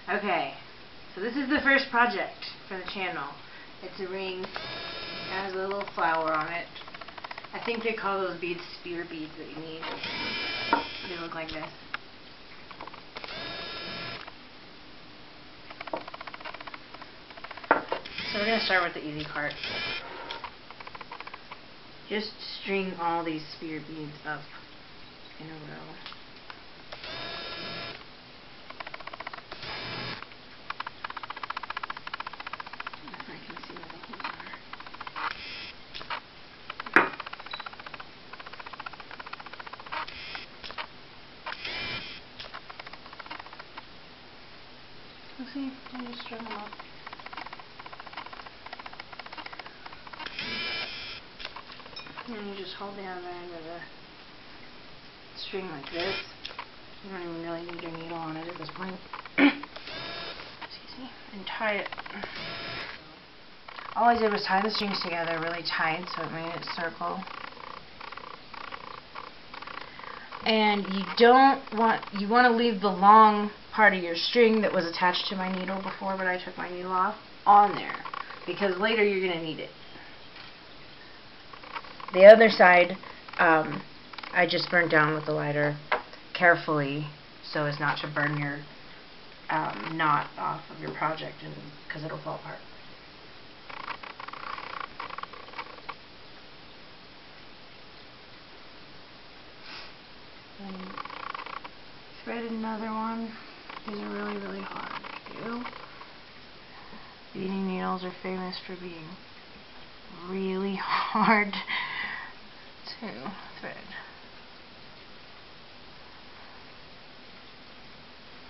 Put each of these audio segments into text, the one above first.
Okay, so this is the first project for the channel. It's a ring. It has a little flower on it. I think they call those beads spear beads that you need. They look like this. So we're going to start with the easy part. Just string all these spear beads up in a row. If I can see where the holes are. Let's see, I just string them up. And you just hold the other end of the string like this. You don't even really need your needle on it at this point. Excuse me. And tie it. All I did was tie the strings together really tight so it made it circle. And you want to leave the long part of your string that was attached to my needle before, but I took my needle off, on there. Because later you're going to need it. The other side, I just burned down with the lighter carefully so as not to burn your knot off of your project, and because it'll fall apart. And thread another one. These are really, really hard to do. Beading needles are famous for being really hard to thread.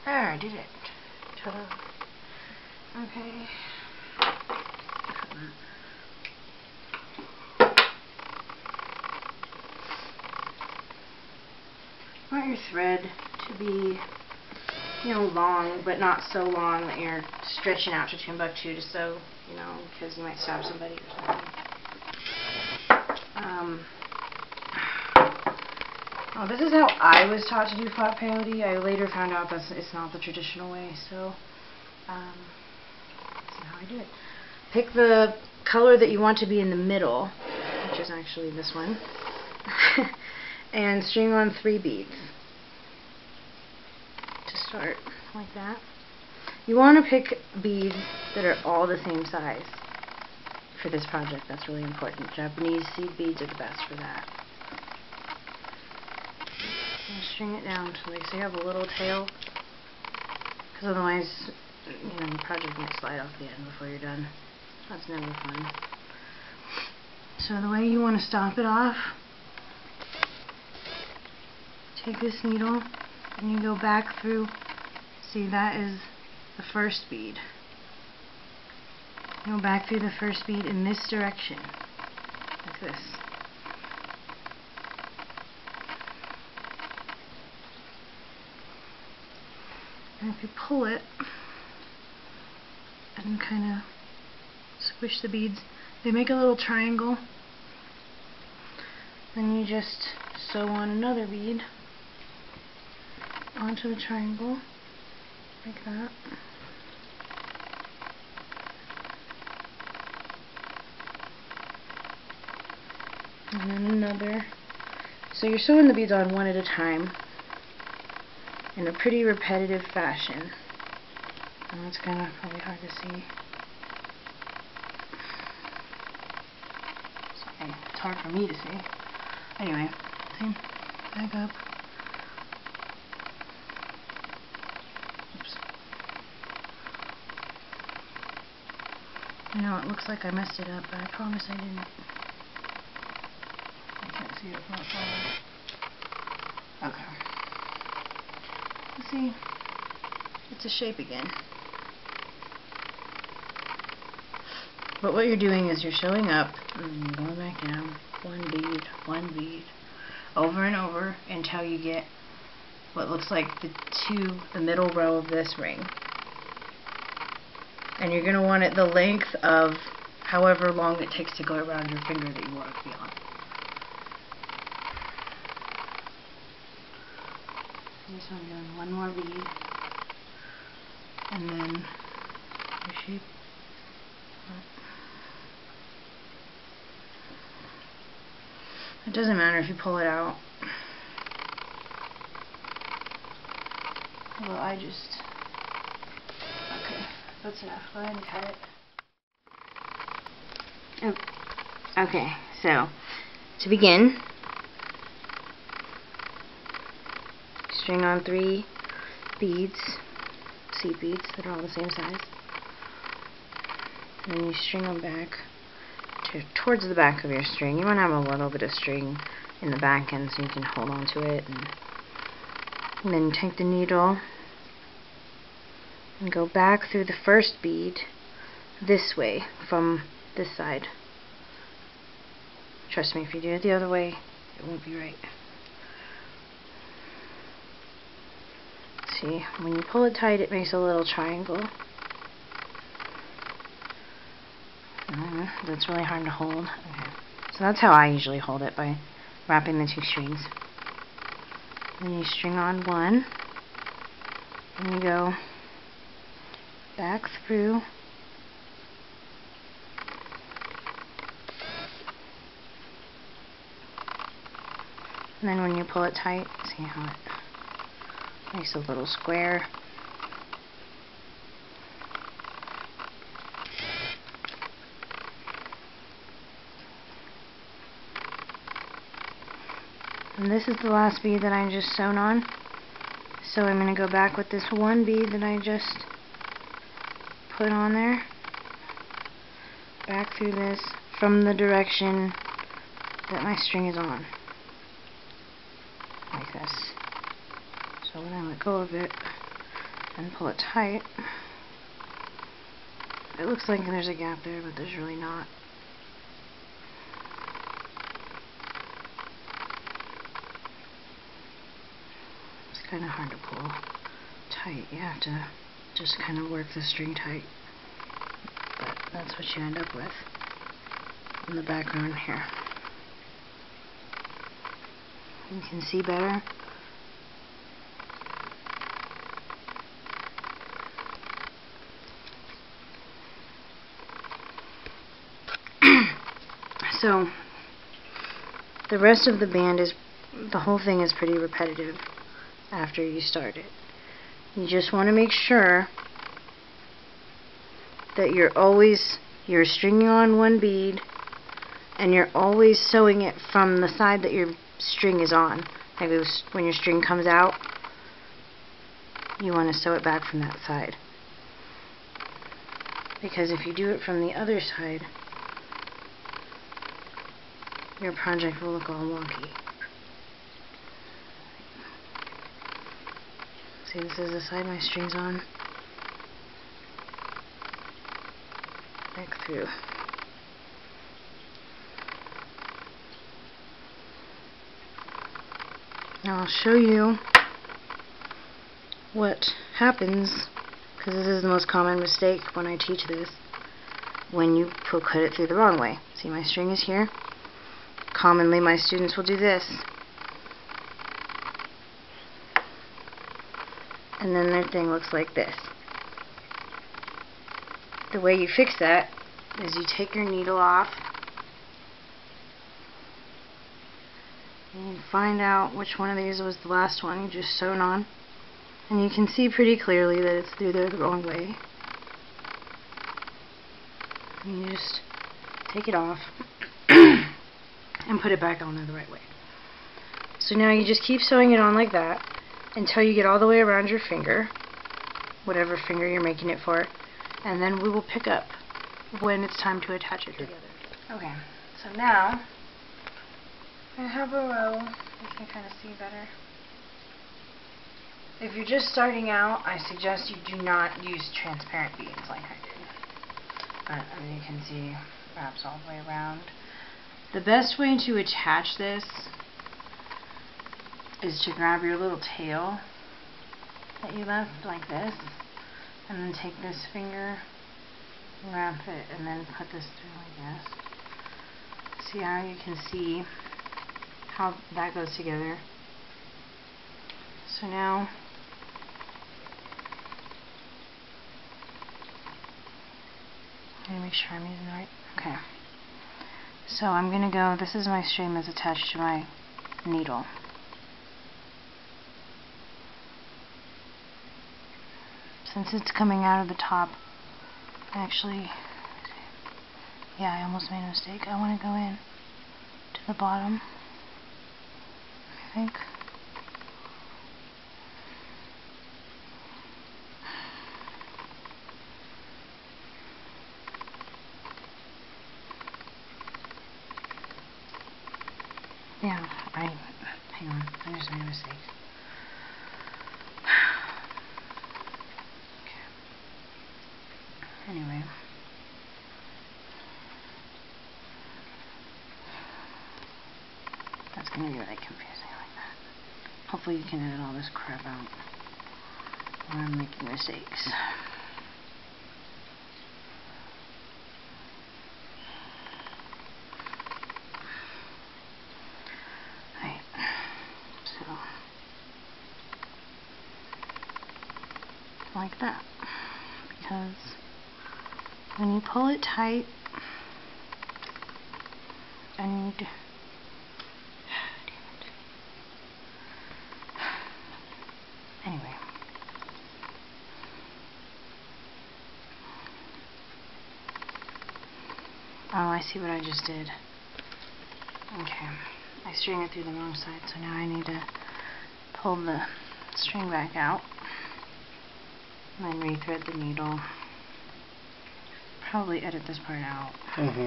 There, I did it. Ta-da. Okay. You want your thread to be, long, but not so long that you're stretching out to Timbuktu, just so, because you might stab somebody or something. This is how I was taught to do flat peyote. I later found out that it's not the traditional way, so that's how I do it. Pick the color that you want to be in the middle, which is actually this one, and string on 3 beads to start, like that. You want to pick beads that are all the same size for this project. That's really important. Japanese seed beads are the best for that. And string it down so you have a little tail, because otherwise, your project might slide off the end before you're done. That's never fun. So the way you want to stop it off, take this needle and you go back through. See, that is the first bead. Go back through the first bead in this direction, like this. And if you pull it and kind of squish the beads, they make a little triangle. Then you just sew on another bead onto the triangle, like that. And then another. So you're sewing the beads on one at a time in a pretty repetitive fashion. And that's kind of probably hard to see. Sorry, it's hard for me to see. Anyway, see? Back up. Oops. It looks like I messed it up, but I promise I didn't. I can't see it from afar. Okay. See, it's a shape again. But what you're doing is you're showing up and you're going back down, one bead, over and over until you get what looks like the middle row of this ring. And you're going to want it the length of however long it takes to go around your finger that you want it to be on. So I'm doing one more bead. and then shape. It doesn't matter if you pull it out. Well, I just... Okay, that's enough. Go ahead and cut it. Oh. Okay, so to begin, string on 3 beads, seed beads that are all the same size. And then you string them back towards the back of your string. You want to have a little bit of string in the back end so you can hold on to it. And then take the needle and go back through the first bead this way from this side. Trust me, if you do it the other way, it won't be right. See, when you pull it tight, it makes a little triangle. That's really hard to hold. Okay. So that's how I usually hold it, by wrapping the 2 strings. Then you string on 1, and you go back through, and then when you pull it tight, see how it makes a little square. And this is the last bead that I just sewn on. So I'm going to go back with this 1 bead that I just put on there. Back through this from the direction that my string is on. Like this. So when I let go of it and pull it tight, it looks like there's a gap there, but there's really not. Kind of hard to pull tight. You have to just kind of work the string tight, but that's what you end up with in the background here. You can see better. So the rest of the band is, the whole thing is pretty repetitive. After you start it, you just want to make sure that you're stringing on 1 bead, and you're always sewing it from the side that your string is on. Like when your string comes out, you want to sew it back from that side, because if you do it from the other side, your project will look all wonky. See, this is the side my string's on. Back through. Now I'll show you what happens, because this is the most common mistake when I teach this, when you cut it through the wrong way. See, my string is here. Commonly my students will do this. And then their thing looks like this. The way you fix that is you take your needle off and you find out which one of these was the last one you just sewn on, and you can see pretty clearly that it's through there the wrong way. And you just take it off and put it back on there the right way. So now you just keep sewing it on like that until you get all the way around your finger, whatever finger you're making it for, and then we will pick up when it's time to attach it together. Okay, so now I have a row. You can kind of see better. If you're just starting out, I suggest you do not use transparent beads like I did. But as you can see, it wraps all the way around. The best way to attach this is to grab your little tail that you left like this, and then take this finger, wrap it, and then put this through like this. See how you can see how that goes together? So now I'm gonna make sure I'm using the right. Okay. So I'm gonna go. This is my string that's attached to my needle. Since it's coming out of the top, actually, yeah, I almost made a mistake. I want to go in to the bottom, I think. Yeah, hang on, I just made a mistake. Okay. Anyway. That's going to be really confusing like that. Hopefully you can edit all this crap out when I'm making mistakes. Right. So, like that. Because when you pull it tight and anyway. Oh, I see what I just did. Okay. I string it through the wrong side, so now I need to pull the string back out and then rethread the needle. Probably edit this part out. Mm-hmm.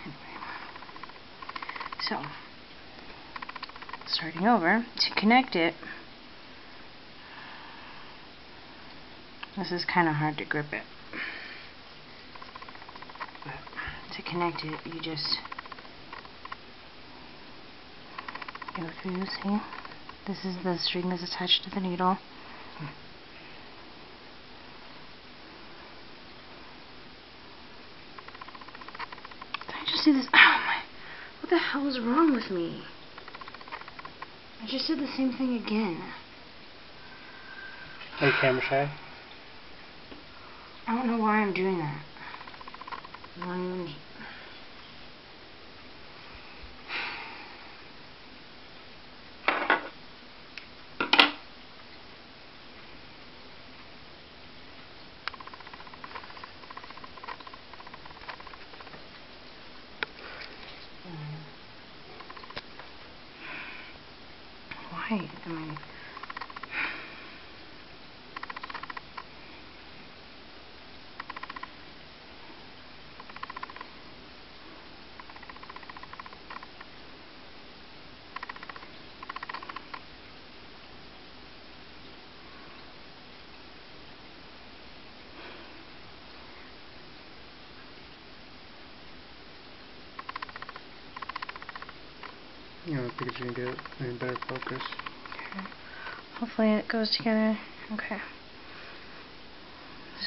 Anyway. So, starting over, to connect it, this is kind of hard to grip it. But to connect it, you just go through, see? This is the string that's attached to the needle. Did I just do this? Oh my, what the hell is wrong with me? I just did the same thing again. Are you camera shy? I don't know why I'm doing that. Not even... Why am I... I don't think it's going to get any better focus. Okay. Hopefully it goes together. Okay.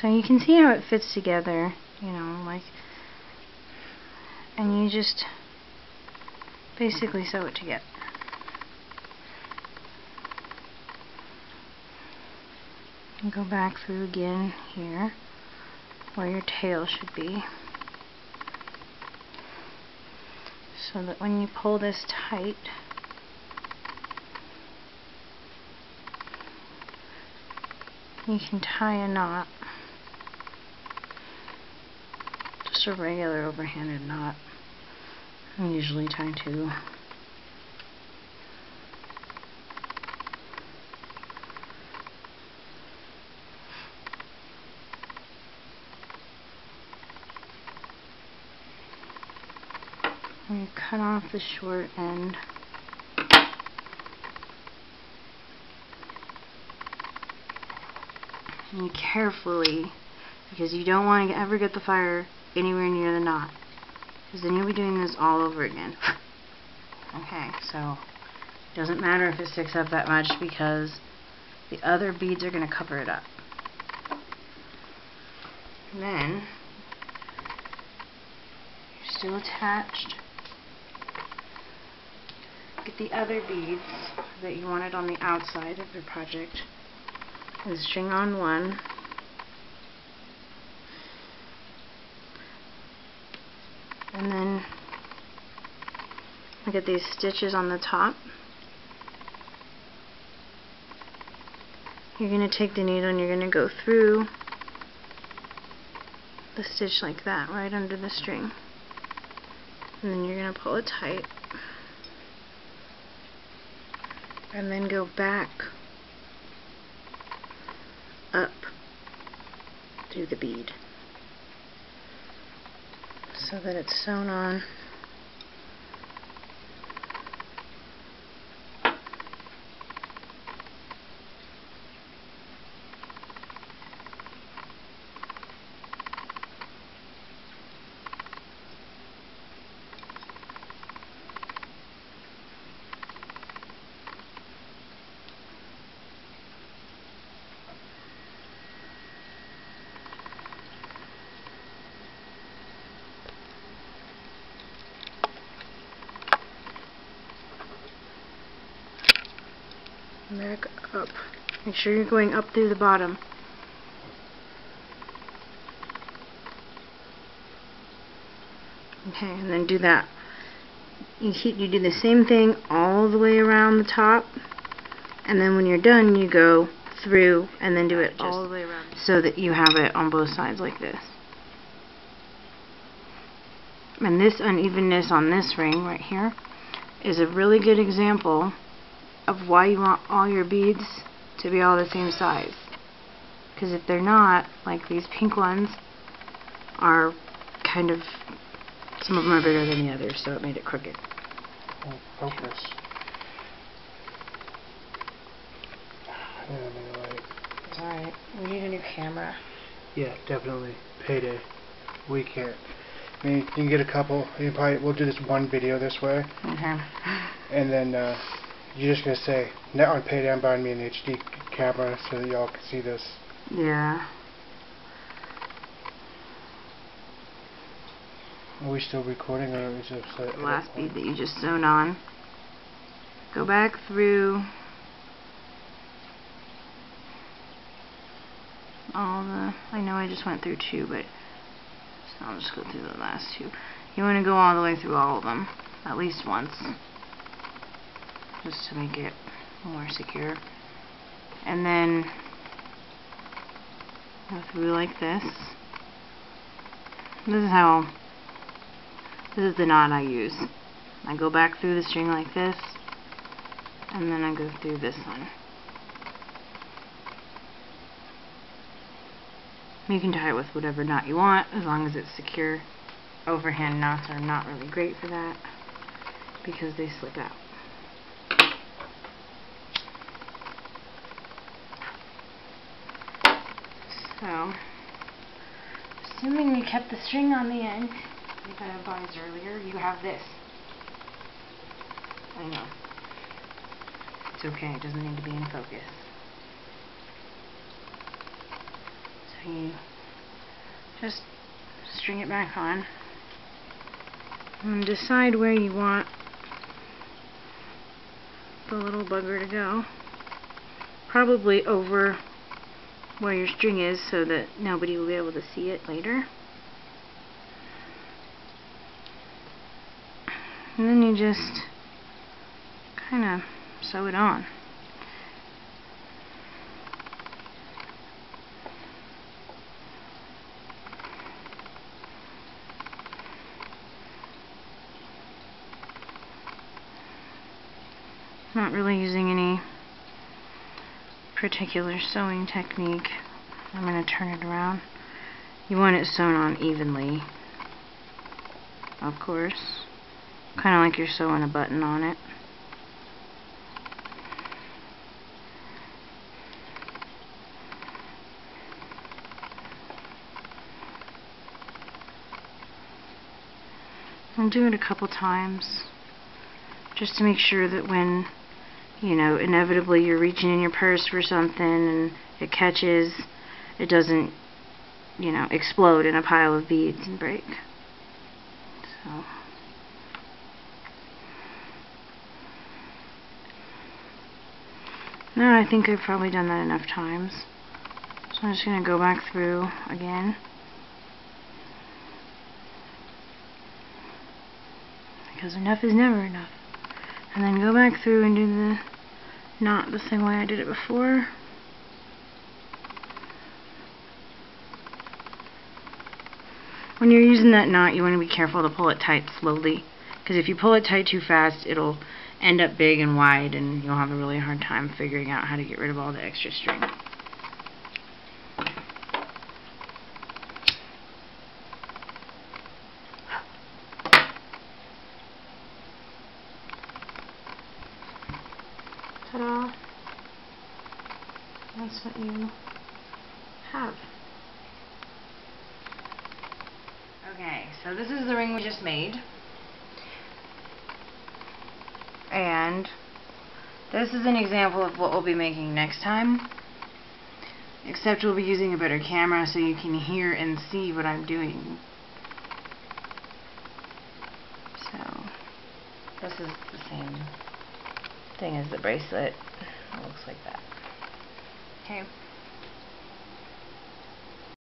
So you can see how it fits together, you know, like, and you just basically sew it together. And go back through again here, where your tail should be, so that when you pull this tight, you can tie a knot, just a regular overhanded knot. I usually tie two. And you cut off the short end. And you carefully, because you don't want to ever get the fire anywhere near the knot, because then you'll be doing this all over again. Okay, so it doesn't matter if it sticks up that much because the other beads are going to cover it up. And then you're still attached. Get the other beads that you wanted on the outside of your project and string on one. And then look at these stitches on the top. You're going to take the needle and you're going to go through the stitch like that, right under the string. And then you're going to pull it tight. And then go back up through the bead so that it's sewn on. Back up. Make sure you're going up through the bottom. Okay, and then do that. You do the same thing all the way around the top, and then when you're done, you go through and then do it all the way around, so that you have it on both sides like this. And this unevenness on this ring right here is a really good example of why you want all your beads to be all the same size. Because if they're not, like these pink ones are kind of, some of them are bigger than the others, so it made it crooked. Oh, focus. It's alright. We need a new camera. Yeah, definitely. Payday. We can't. I mean, you can get a couple. We'll do this one video this way. Okay. And then you're just gonna say, "Now on payday, I'm buying me an HD camera so that y'all can see this." Yeah. Are we still recording, or is it the last bead that you just sewn on? Go back through all the. I know I just went through two, but so I'll just go through the last two. You want to go all the way through all of them, at least once, just to make it more secure. And then go through like this. This is the knot I use. I go back through the string like this, and then I go through this one. You can tie it with whatever knot you want, as long as it's secure. Overhand knots are not really great for that, because they slip out. So, assuming you kept the string on the end, like I advised earlier, you have this. I know. It's okay, it doesn't need to be in focus. So you just string it back on and decide where you want the little bugger to go. Probably over where your string is, so that nobody will be able to see it later. And then you just kind of sew it on. Not really using any particular sewing technique. I'm going to turn it around. You want it sewn on evenly, of course. Kind of like you're sewing a button on it. I'll do it a couple times, just to make sure that when, you know, inevitably you're reaching in your purse for something and it catches, it doesn't, you know, explode in a pile of beads and break. So. Now I think I've probably done that enough times. So I'm just going to go back through again. because enough is never enough. And then go back through and do the knot the same way I did it before. When you're using that knot, you want to be careful to pull it tight slowly, because if you pull it tight too fast, it'll end up big and wide, and you'll have a really hard time figuring out how to get rid of all the extra string. Ta-da! That's what you have. Okay, so this is the ring we just made. And this is an example of what we'll be making next time. Except we'll be using a better camera so you can hear and see what I'm doing. So, this is the same thing as the bracelet. It looks like that. Okay.